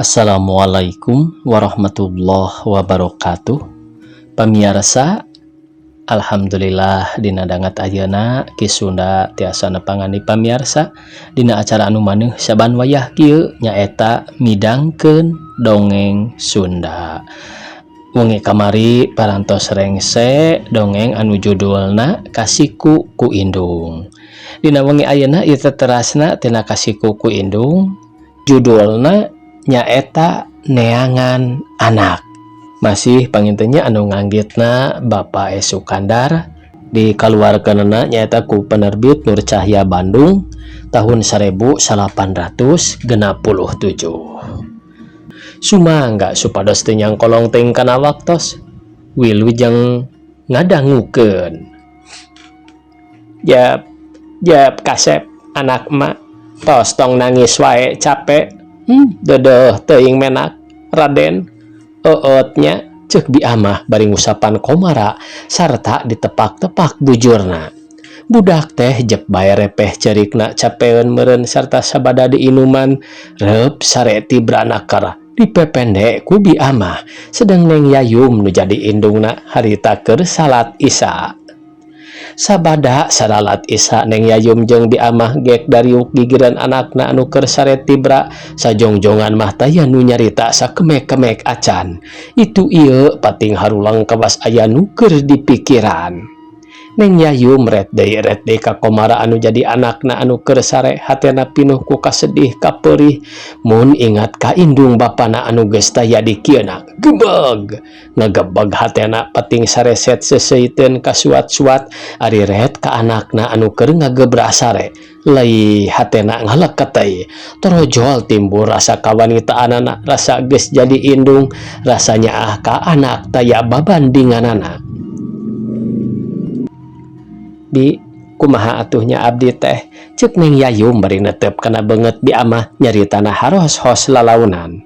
Assalamualaikum warahmatullahi wabarakatuh. Pamirsa, alhamdulillah dina dangat ayeuna Ki Sunda tiasa nepangani pamirsa dina acara anu maneuh saban wayah kieu nyaeta midangkeun dongeng Sunda. Wengi kamari parantos rengse dongeng anu judulna Kasihku ku Indung. Dina wengi ayeuna ieu terasna tina Kasihku ku Indung, judulna nyaeta neangan anak. Masih pangintenya anu nganggitna Bapak Sukandar, dikaluarkeunna nyaeta ku penerbit Nur Cahya Bandung tahun 1867. Sumangga supados teu nyangkolong teuing kana waktos, wilujeng ngadangukeun. Jap kasep anak mak, tos tong nangis wae capek. Dedeh teuing menak Raden, eutnya ceuk bi amah bari ngusapan komara sarta ditepak-tepak bujurna. Budak teh jep bae repeh cerikna capeun meureun sarta sabada di inuman reup sare tibrana keur dipepende ku bi amah sedeng Neng Yayum nu jadi indungna harita keur salat Isya. Sabada salalat Isya Neng Yayum jeung bi amah gek dariuk gigireun anakna anu keur sare tibra, sajongjongan mah taya nu nyarita sakemek-kemek acan. Itu ieu pating harulang kawas aya nu keur dipikiran. Neng Yayum ret deui ka komara anu jadi anakna anu keur sare, hatena pinuh ku kasedih kapeurih mun ingat ka indung bapana anu geus taya di kieuna. Gebeg ngagebeg hatena pating sareset seseuiteun kasuat-suat ari ret ka anakna anu keur ngagebra sare. Lai hatena ngaleket teh, torojol timbul rasa kawanitaan, rasa geus jadi indung, rasanya ka anak taya babandinganana. Bi kumaha atuhnya abdi teh, ceuk Neng Yayum bari netep kana beungeut bi amah nyaritana haros-hos lalaunan.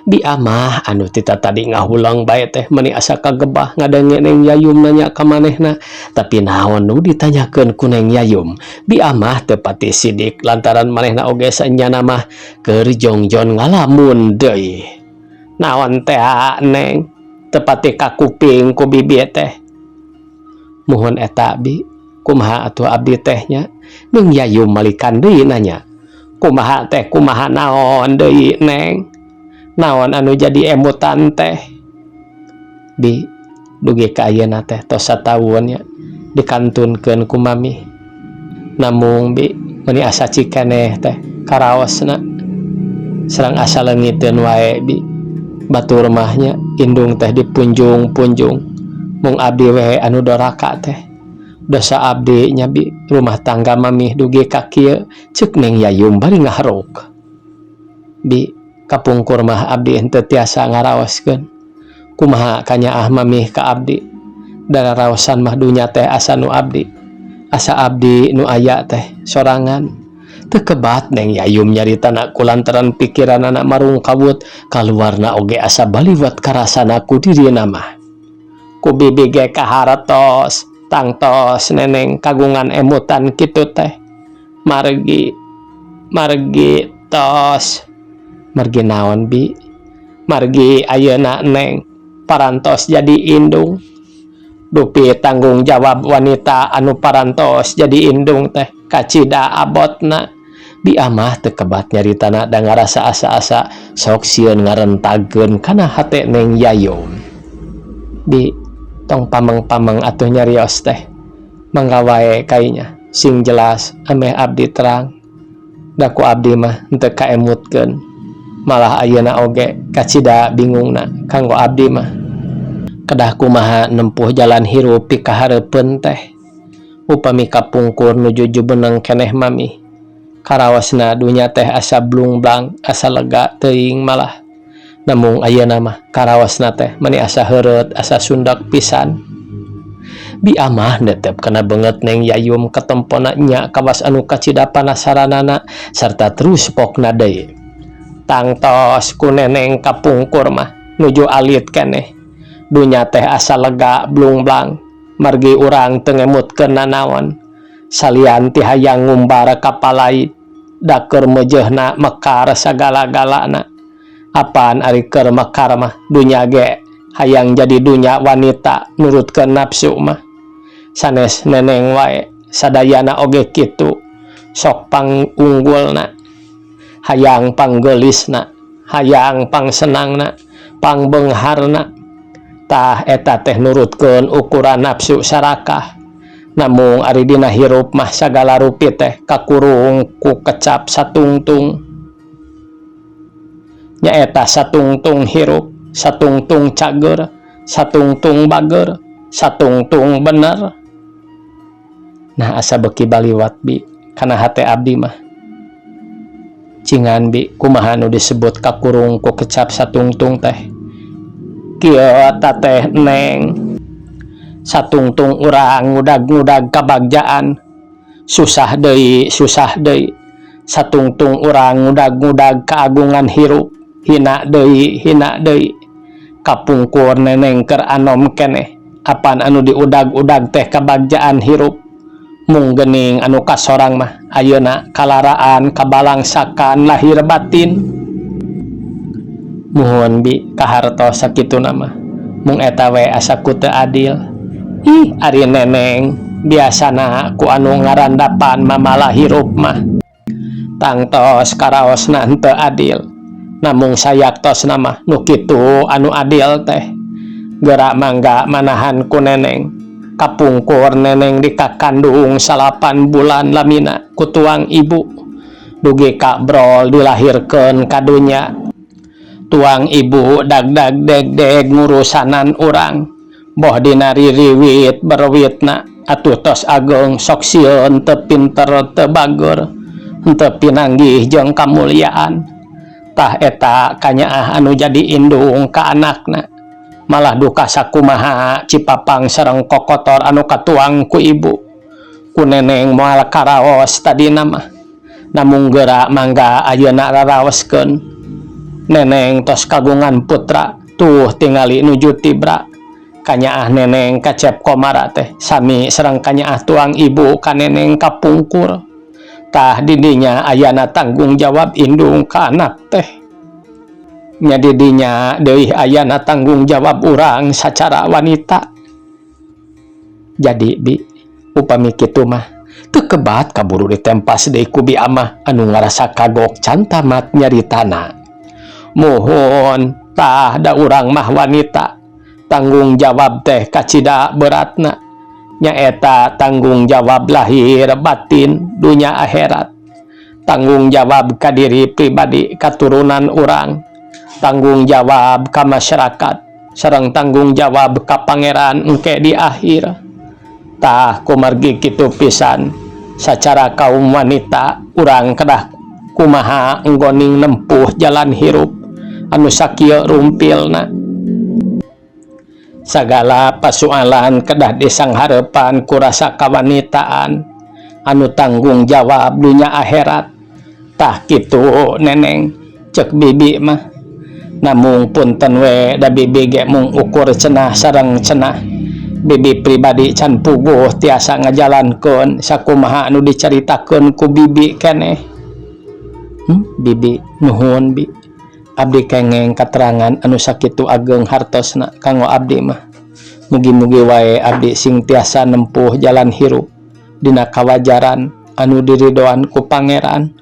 Bi amah anu tita tadi ngahulang bae teh meuni asa kagebah ngadenge Neng Yayum nanya ka manehna, tapi naon nu ditanyakeun ku Neng Yayum. Bi amah teu pati sidik lantaran manehna oge saenyana mah keur jongjon ngalamun deui. Naon teh Neng? Teu pati kakuping ku bibi teh. Muhun eta bi, kumaha atuh abdi tehnya? Neng Yayum malikan deui nanya. Kumaha teh, kumaha naon deui Neng? Naon anu jadi emutan teh? Bi, dugi ka ayeuna teh tos sataun nya dikantunkeun ku mami. Namung bi, meuni asa cikeneh teh karaosna. Sareng asa leungiteun wae bi. Batur mahnya indung teh dipunjung-punjung. Mung abdi we anu doraka teh. Dosa abdi nya bi, rumah tangga mami dugi ka kieu, ceuk Neng Yayum bari ngaharuk. Bi, kapungkur mah abdi henteu tiasa ngaraoskeun. Kumaha kanyaah mami ka abdi? Dararaosan mah dunya teh asa nu abdi. Asa abdi nu aya teh sorangan. Teu kebat Neng Yayum nyaritana kulantaran pikiranna marungkawut, kaluarna oge asa baliwat karasana ku dirina mah. Ku bibi ge kahartos, tangtos neneng kagungan emutan kitu teh. Margi tos. Margi naon bi? Margi ayeuna Neng parantos jadi indung. Dupi tanggung jawab wanita anu parantos jadi indung teh kacida abotna. Bi amah teu kebat nyaritana da ngarasa asa-asa sok sieun ngarentageun kana hate Neng Yayum. Bi, tong pameng-pameng atuh nyarios teh. Mangga wae kainya sing jelas ameh abdi terang. Da ku abdi mah henteu kaemutkeun. Malah ayeuna oge kacida bingungna kanggo abdi mah. Kedah kumaha nempuh jalan hirup pikahareupeun teh. Upami kapungkur nuju jubeneng keneh mami. Karaosna dunya teh asa blungblang, asa lega teuing malah. Namung ayeuna mah karaosna teh meuni asa heureut, asa sundak pisan. Bi amah netep kana beungeut Neng Yayum ketempona nya kawas anu kacida panasaranana sarta terus pokna deui. Tangtos ku neneng kapungkur mah nuju alit keneh. Dunya teh asa lega blungblang, margi urang teu ngemutkeun nanaon. Salian ti hayang ngumbar kapalai daker mejehna mekar sagala-galana. apaan ari keur mekar mah dunya ge hayang jadi dunya wanita nurutkeun nafsu mah sanes neneng wae sadayana oge kitu sok pangunggulna hayang panggeulisna hayang pangsenangna pangbeungharna tah eta teh nurutkeun ukuran nafsu sarakah. Namung ari dina hirup mah sagala rupi teh kakurung ku kecap satungtung nyaeta satungtung hirup satungtung cager satungtung bager satungtung bener. Nah asa beki baliwat bi kana hate abdi mah cingan bi kumaha nu disebut kakurung ku kecap satungtung teh kieu eta teh neng satungtung urang ngudag-ngudag kabagjaan susah deui satungtung urang ngudag-ngudag keagungan hirup hina deui kapungkur neneng keur anom keneh apaan anu diudag-udag teh kabagjaan hirup mung geuning anu kasorang mah ayeuna kalaraan kabalangsakan lahir batin. Muhun bi kahartos sakituna mah mung eta we asa ku teu adil. Ih ari neneng biasana ku anu ngarandapan mamalah hirup mah tangtos karaosna henteu adil namung sayaktosna mah nu kitu anu adil teh geura mangga manahan ku neneng kapungkur neneng dikakandung 8 bulan lamina ku tuang ibu dugi kabrol dilahirkeun ka dunya tuang ibu dag-dag deg-deg ngurusanan urang boh dina ririwit berwitna atuh tos ageng sok sieun teu pinter teu bager henteu pinanggih jeung kamulyaan tah eta kanyaah anu jadi indung ka anakna malah duka sakumaha cipapang sareng kokotor anu katuang ku ibu ku neneng moal karaos tadina mah namung geura mangga ayeuna raraoskeun neneng tos kagungan putra tuh tingali nuju tibra kanyaah neneng kacep komara teh sami sareng kanyaah tuang ibu ka neneng kapungkur tah didinya ayana tanggung jawab indung ka anak teh nya didinya deui ayana tanggung jawab urang sacara wanita. Jadi bi upami kitu mah teu kebat kaburu ditempas deui ku bi amah anu ngarasa kagok can tamat nyaritana. Mohon tah da urang mah wanita tanggung jawab teh kacida beratna nyaeta tanggung jawab lahir batin dunya akhirat tanggung jawab ka diri pribadi katurunan urang tanggung jawab ka masyarakat sareng tanggung jawab ka pangeran engke di akhir tah kumargi kitu pisan sacara kaum wanita urang kedah kumaha enggoning nempuh jalan hirup anu sakieu rumpilna sagala pasualan kedah disangharepan ku rasa kawanitaan anu tanggung jawab dunya akhirat tah kitu neneng cek bibi mah namung punten we da bibi ge mung ukur cenah sareng cenah bibi pribadi can puguh tiasa ngajalankeun sakumaha anu dicaritakeun ku bibi keneh. Bibi nuhun bi abdi kengeng katerangan anu sakitu ageng hartosna kanggo abdi mah mugi-mugi wae abdi sing tiasa nempuh jalan hirup dina kawajaran anu diridoan ku pangeran.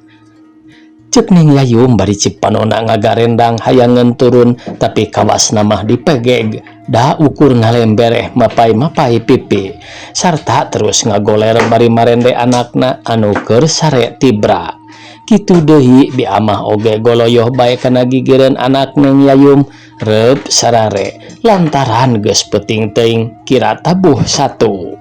Ceuk ning Yayum bari cipanona ngagarendang hayangeun turun tapi kawasna mah dipegeg da ukur ngalembereh mapai-mapai pipi sarta terus ngagoler bari marende anakna anu keur sare tibra. Kitu deui bi amah oge goloyoh bae kana gigireun anak neng Yayum reup sarare lantaran geus peuting teuing kira tabuh satu.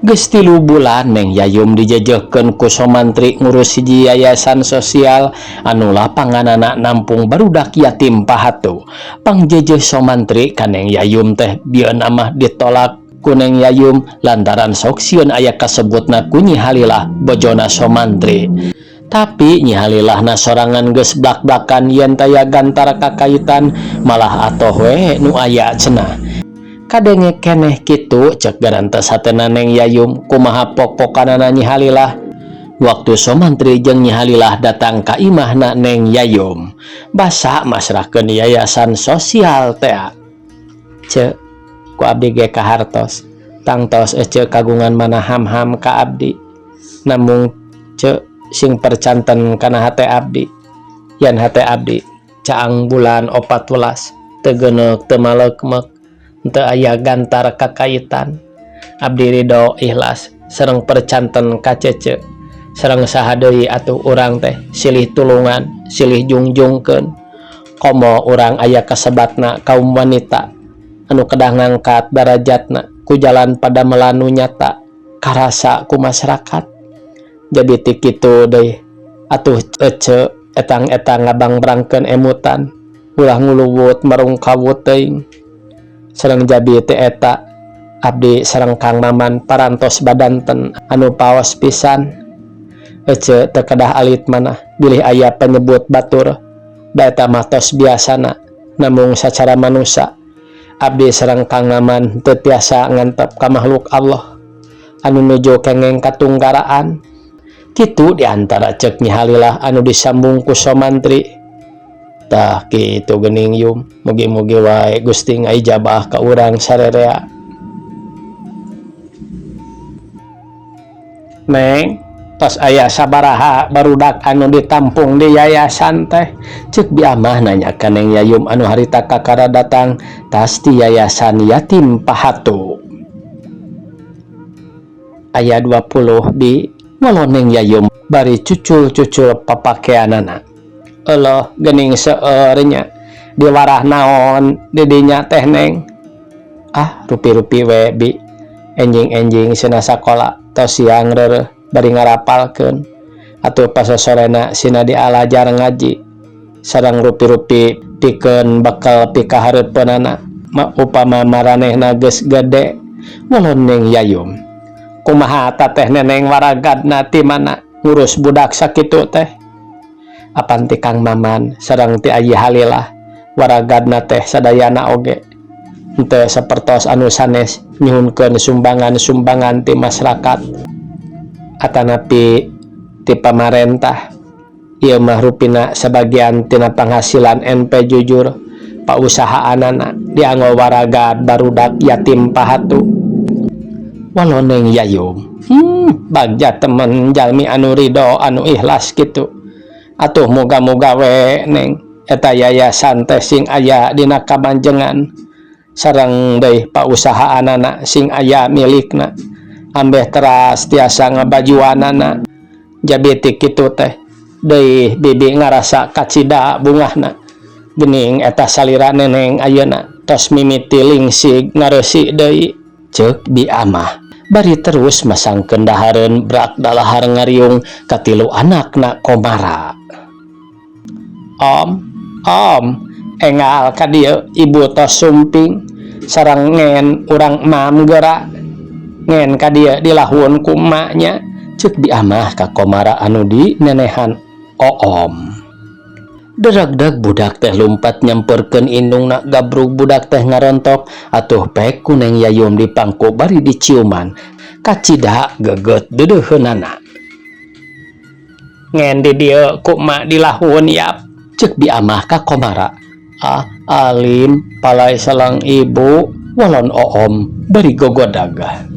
Geus 3 bulan neng Yayum dijajehkeun ku somantri ngurus hiji yayasan sosial anu lapanganana nampung barudak yatim pahatu. Pangjejeh somantri ka neng Yayum teh bieun amah ditolak ku neng Yayum lantaran sok sieun aya kasebutna ku Nyi Halilah bojona somantri. Tapi Nyi Halilahna sorangan geus blak-blakan yen taya gantara kakaitan malah atoh we nu aya cenah. Kadenge keneh kitu cek garantos hatena neng Yayum kumaha pok-pokanana Nyi Halilah Waktu Somantri jeung Nyi Halilah datang ka imahna Neng Yayum, basa masrahkeun yayasan sosial teh. Ceu, ku abdi ge kahartos, tangtos ece kagungan mana ham-ham ka abdi. Namung ceu sing percanten kana hate abdi. Yan hate abdi caang bulan 14 teu geuneuk teu malekmek, teu aya gantar kakaitan. Abdi ridho ikhlas sareng percanten ka cece. Sareng saha deui atuh urang teh silih tulungan, silih jungjungkeun. Komo urang aya kasebatna kaum wanita anu kedah ngangkat darajatna ku jalan pada melanu nyata karasa ku masyarakat. Jadi ti kitu deui atuh ece etang-etang ngabang berangkeun emutan ulah nguluwut marung kawut teuing. Sareng jabi teh eta abdi sareng Kang Maman parantos badanten anu paos pisan. Ece teu kedah alit manah bilih aya penyebut batur da eta mah tos biasana, namung sacara manusia abdi sareng Kang Maman teu tiasa ngantep ka makhluk Allah anu nuju kengeng katunggaraan. Kitu diantara ceuk Nyi Halilah anu disambung ku Somantri. Tah kitu geuning Yum, mugi-mugi wae Gusti ngaijabah ka urang sarerea. Neng, tos aya sabaraha barudak anu ditampung di yayasan teh? Ceuk Bi Amah nanya ka Neng Yayum anu harita kakara datang tas ti yayasan yatim pahatu. Aya 20 Bi, walau Neng Yayum bari cucul-cucul papakeanana. Euloh geuning seueur nya, diwarah naon di dinya teh Neng? Ah, rupi-rupi we Bi, enjing-enjing cenah sakola tos siang reureuh bari ngarapalkeun. Atuh pasosorena sina dialajar ngaji. Sareng rupi-rupi pikeun bekal pika hareupeunana upama maranehna geus gede. Walau Neng Yayum, kumaha tateh neneng waragadna ti mana ngurus budak sakitu teh? Apan ti Kang Maman sareng ti Ayi Halilah waragadna teh sadayana oge henteu sapertos anu sanes nyuhunkeun sumbangan-sumbangan ti masyarakat atanapi ti pamarentah. Ieu mah rupina sebagian tina penghasilan NP jujur pausahaanana dianggo waragad barudak yatim pahatu. Walau Neng Yayum, bagja temen jalmi anu ridho anu ikhlas kitu. Atuh moga-moga we Neng eta yayasan teh sing aya dina kamanjengan sareng deui pausahaanana sing aya milikna ambeh teras tiasa ngabajuanana. Jabi ti kitu teh deui bibi ngarasa kacida bungahna geuning eta salira neneng ayeuna tos mimiti lingsig ngareusi deui. Ceuk Bi Amah bari terus masangkeun dahareun brak dalahar ngariung katilu anakna Komara. Om, enggal ka dieu ibu tos sumping sareng ngen urang mam geura ngen ka dieu dilahun ku maknya. Ceuk Bi Amah ka Komara anu di nenehan Oom. Derag-dag budak teh lumpat nyamperkeun indungna gabrug budak teh ngarontok atuh pek ku Neng Yayum dipangku bari diciuman kacida geget deudeuheunana. Ngen di dieu ku mak dilahun yap. Ceuk Bi Amah ka Komara. Ah, alim palai salang ibu. Walon Oom bari gogodagah.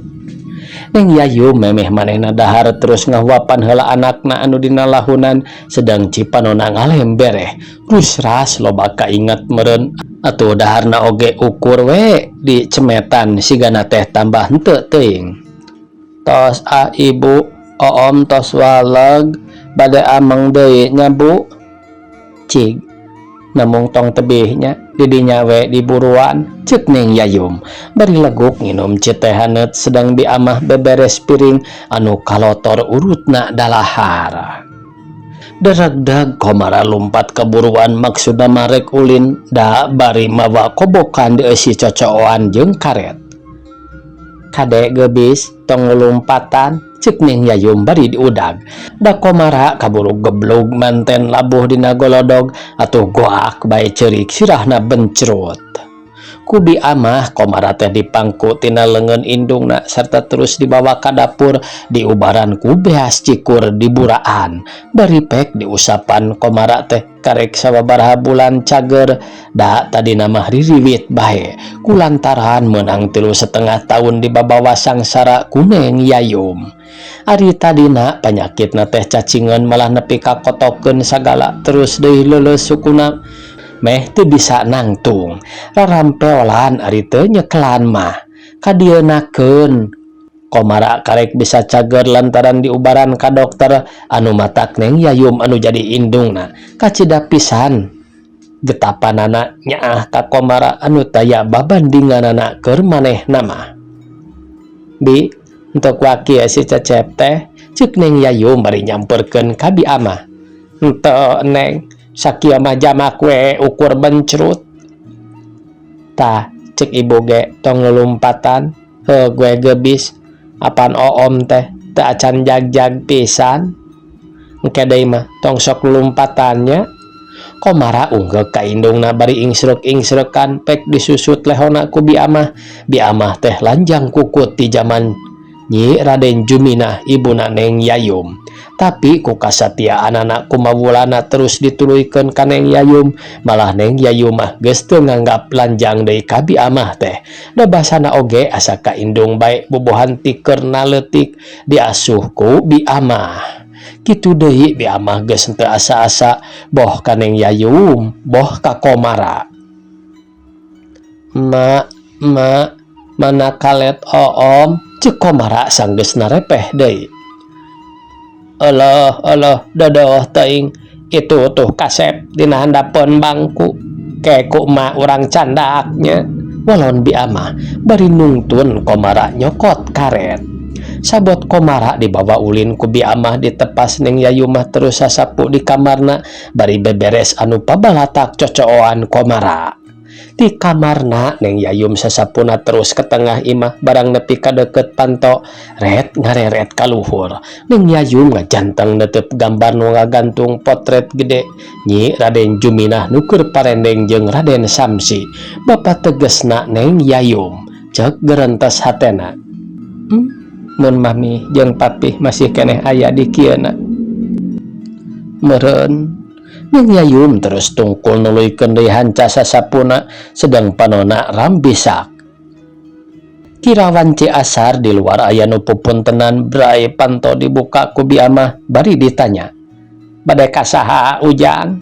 Neng Yayum memeh manehna dahar terus ngahuapan heula anakna anu dina lahunan sedang cipanona ngalem bereh rusras loba kainget meureun atuh daharna oge ukur we di cemetan sigana teh tambah henteu teuing. Tos ibu Oom tos waleg bade ameng deui nya Bu. Cig namung tong tebihnya didinya we diburuan. Ceuk Neng Yayum bari leguk nginum teh haneut sedang Bi Amah beberes piring anu kalotor urutna dalahar. Deragdag Komara lumpat keburuan maksudna marek ulin da bari mawa kobokan dieusi cocoan jeung karet. Kade geubis tong ngulumpatan. Ceuk Neng Yayum bari diudag. Da Komara kaburu geblug manten labuh dina golodog atuh goak bae ceurik sirahna bencrut. Kubi amah Komara teh dipangku tina leungeun indungna sarta terus dibawa ka dapur diubaran ku beas cikur diburaan bari pek diusapan Komara teh karek sababaraha bulan cager da tadi nama ririwit bae kulantaran menang 3,5 tahun di babawa sangsara kuneng Yayum. Ari tadina panyakitna teh cacingan malah nepi ka kotokeun sagala terus deui leuleus sukuna meh teu bisa nangtung rarampeolan ari teu nyekelan mah kadienakeun Komara karek bisa cager lantaran diubaran ka dokter anu matak neng Yayum anu jadi indungna kacida pisan getapanana nyaah ka Komara anu taya babandinganana keur manehna mah. Bi untuk waki si Cecep teh ceuk neng Yayum bari nyamperkeun ka bi amah henteu neng sakieu mah jamak we ukur bencrut tah cek ibu ge tong ngulumpatan heuh gue gebis apaan oom teh teu acan jag-jag pisan engke deui mah tong sok lulumpatannya. Komara unggek ka indungna bari ingsrek-ingsrekan pek disusut lehona ku bi amah teh lanjang kukut di zaman Nyi Raden Juminah ibuna neng Yayum tapi ku kasatiaan anak kumawulana terus dituluykeun ka neng Yayum malah neng Yayum mah geus teu nganggap lanjang deui ka bi amah teh da basana oge asa ka indung bae bubuhan ti keur naleutik diasuh ku bi amah kitu deui bi amah geus teu asa-asa boh ka neng Yayum boh ka Komara. Ma mana kalet oom cek Komara sanggeus narepeh deui. Allah dodoh teuing itu tuh kasep dina handapeun bangku keku mah urang candaknya walon bi amah bari nungtun Komara nyokot karet sabot Komara dibawa ulin ku bi amah ditepas neng Yayum mah terus sasapu di kamarna bari beberes anu pabalatak cocooan Komara. Di kamarna neng Yayum sasapuna terus ke tengah imah barang nepi ka deukeut panto ret ngareret ka luhur neng Yayum ngajanteng netep gambar nu ngagantung potret gede Nyi Raden Juminah nu keur parendeng jeung Raden Samsi bapa tegesna neng Yayum cek gerentes hatena mun mami jeung papih masih keneh aya di kieuna meureun neng Yayum terus tungkul nuluykeun deui hanca sasapuna sedang panona rambisak. Kirawan Ciasar di luar aya nu pupuntenan bray panto dibuka ku bi amah bari ditanya bade ka saha ujang.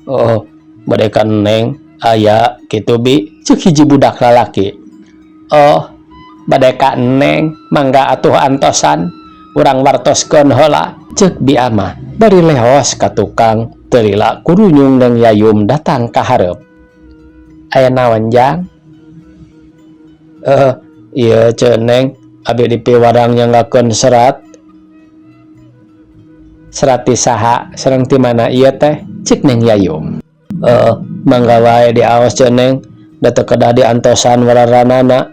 Oh bade ka neng aya kitu bi ceuk hiji budak lalaki. Oh bade ka neng mangga atuh antosan urang wartoskeun heula ceuk bi amah bari leos ka tukang terila kurunyung neng Yayum datang ka hareup. Aya naon jang? Ieu ceuneng abi dipiwarang nyanggakeun serat. Serat ti saha sareng ti mana ieu teh? Cik neng Yayum. Mangga wae diaos ceuneng da teu kedah diantosan wararanana.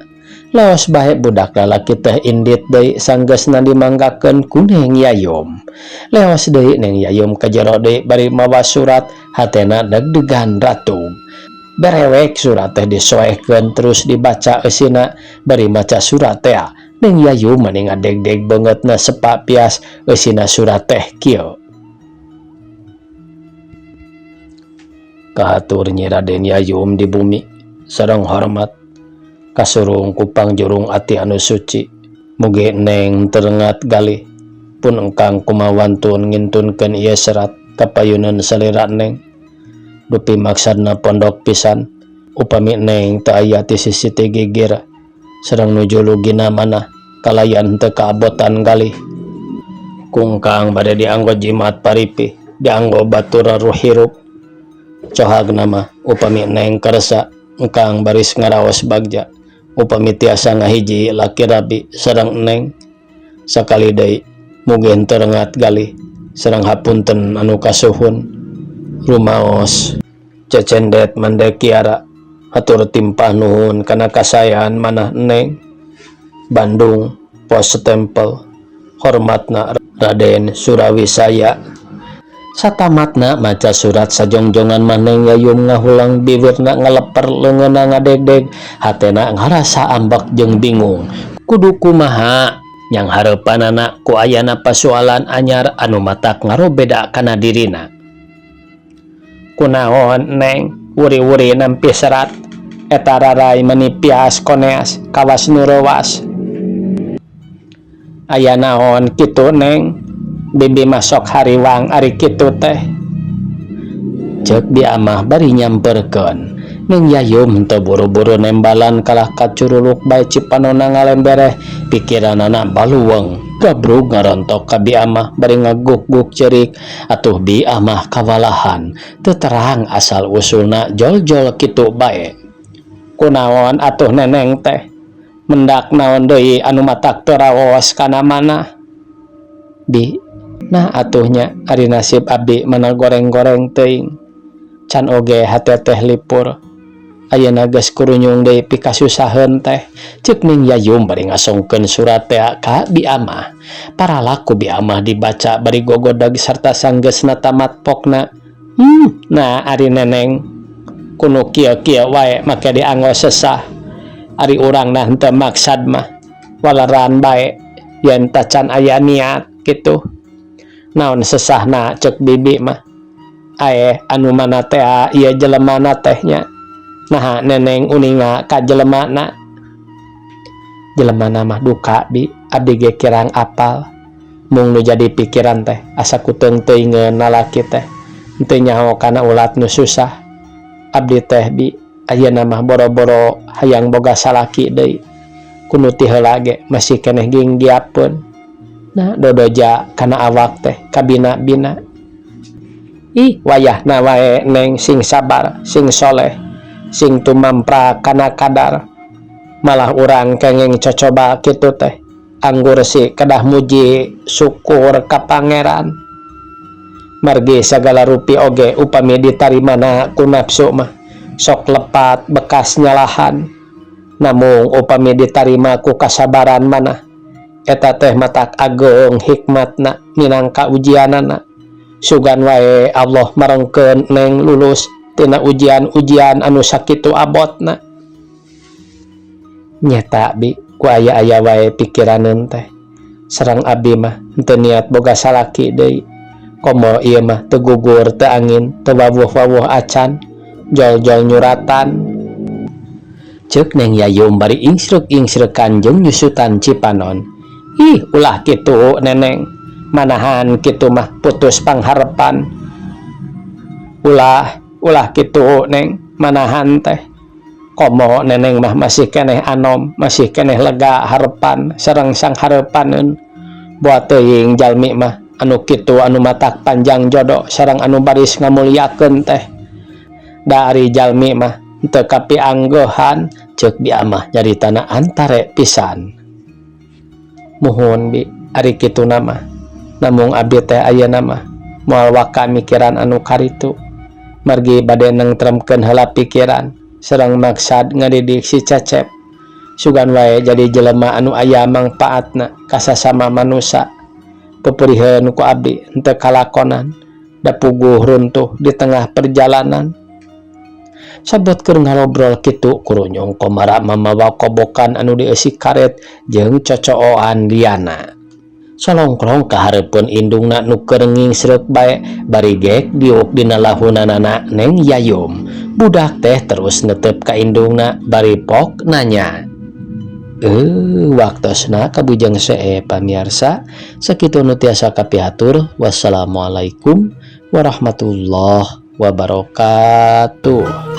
Laos bae budak lalaki teh indit deui sanggeusna dimanggakeun ku neng Yayum. Leos deui neng Yayum ka jero deui bari mawa surat hatena deg-degan ratug. Berewek surat teh disoehkeun terus dibaca eusina bari maca surat teh neng Yayum mani ngadeg-deg beungeutna sepa pias eusina surat teh kieu. Kahatur Nyi Raden Yayum di bumi sareng hormat kasurung kupang jurung ati anu suci mugi neng terengat galih pun engkang kumawantun ngintunkeun ieu serat kapayunan salira neng dupi maksudna pondok pisan upami neng teu aya ti sisi ti gigir sareng nuju lugina manah kalayan teu kaabotan galih kungkang bade dianggo jimat paripi dianggo batur ruh hirup cohagna mah upami neng karesa engkang baris ngaraos bagja upami tiasa ngahiji laki rabi sareng neng sakali deui mugi henteu rengat galih sareng hapunten anu kasuhun rumaos cecendet mande kiara hatur timpah nuhun kana kasayan manah neng. Bandung Pos Stempel hormatna Raden Surawisaya. Satamatna maca surat sajongjongan maneng Yayum ngahulang bibirna ngeleper leungeunna ngadegdeg, hatena ngarasa ambek jeung bingung. Kudu kumaha yang hareupanana ku ayana pasoalan anyar anu matak ngarobeda kana dirina. Kunaon Neng? Wuri-wuri nampi serat. Eta rarai menipias koneas kawas nu reuwas. Aya naon kitu Neng? Bibi masok hariwang ari kitu teh. Ceuk biamah bari nyamperkeun. Neng Yayum teu buru-buru nembalan kalah kacuruluk bae cipanonna ngalembereh, pikiranana baluweng. Gabrug ngarontok ka biamah bari ngaguk-guk cerik, atuh biamah kawalahan, teu terang asal usulna jol-jol kitu bae. Kunaon atuh Neneng teh? Mendak naon deui anu matak teu raos kana mana? Bi, nah atuhnya ari nasib abdi mana goreng-goreng teuing. Can oge hate teh lipur. Ayeuna geus kurunyung deui pikasusaheun teh. Ceuk Ning Yayum bari ngasongkeun surat teh ka biamah. Paralaku biamah dibaca bari gogodag sarta sanggeusna tamat pokna. Nah ari Neneng kuno kieu-kieu wae make diangos sesah. Ari urang nah henteu maksad mah walaran bae yen tacan aya niat kitu. Naon sesahna ceuk bibi mah? Anu mana teh ieu jelemana tehnya. Nah Neneng uninga ka jelemana. Jelemana mah duka Bi, abdi ge kirang apal. Mung nu jadi pikiran teh asa kuteung teuingeun lalaki teh. Henteu nyaho kana ulat nu susah. Abdi teh Bi, ayeuna mah boro-boro hayang boga salaki deui. Kudu ti heula ge masih keneh ginggiapeun. Nah dodoja kana awak teh kabina-bina. Ih wayahna wae Neng sing sabar, sing soleh, sing tumampra kana kadar. Malah urang kenging cocoba kitu teh. Anggur si kedah muji syukur ka pangeran. Margi sagala rupi oge upami ditarimana ku nafsu mah sok lepat bekas nyalahan. Namung upami ditarima ku kasabaran manah eta teh matak agung hikmatna minangka ujianana. Sugan wae Allah marengkeun Neng lulus tina ujian-ujian anu sakitu abotna. Nyata Bi, ku aya-aya wae pikiraneun teh. Sareng abdi mah henteu niat boga salaki deui. Komo ieu mah teu gugur teu angin, teu wawuh-wawuh acan, jol-jol nyuratan. Ceuk Neng Yayum bari ingsrek-ingsrekan jeung nyusutan cipanon. Ih ulah kitu Neneng, manahan kitu mah putus pangharepan. Ulah kitu Neng, manahan teh. Komo Neneng mah masih keneh anom, masih keneh lega harepan sareng sang harepaneun. Buat teuing jalmi mah anu kitu anu matak panjang jodoh sareng anu baris ngamulyakeun teh. Da ari jalmi mah teu kapianggohan, ceuk biamah nyaritana antare pisan. Muhun Bi, ari kituna mah namung abdi teh ayeuna mah moal waka mikiran anu karitu. Margi bade nengtremkeun heula pikiran sareng maksad ngadidik si Cecep. Sugan wae jadi jelema anu aya mangpaatna ka sasama manusia. Peperiheun ku abdi henteu kalakonan, da puguh runtuh di tengah perjalanan. Sabot keur ngalobrol kitu kurunyung komara mamawa kobokan anu dieusi karet jeung cocooan liana. Solongkrong ka hareupeun indungna nu keur ngingsreuk bae bari gek diuk dina lahunanana Neng Yayum. Budak teh terus netep ka indungna bari pok nanya. Waktosna kabujang seueur pamirsa. Sakitu nu tiasa kapiatur. Wassalamualaikum warahmatullahi wabarakatuh.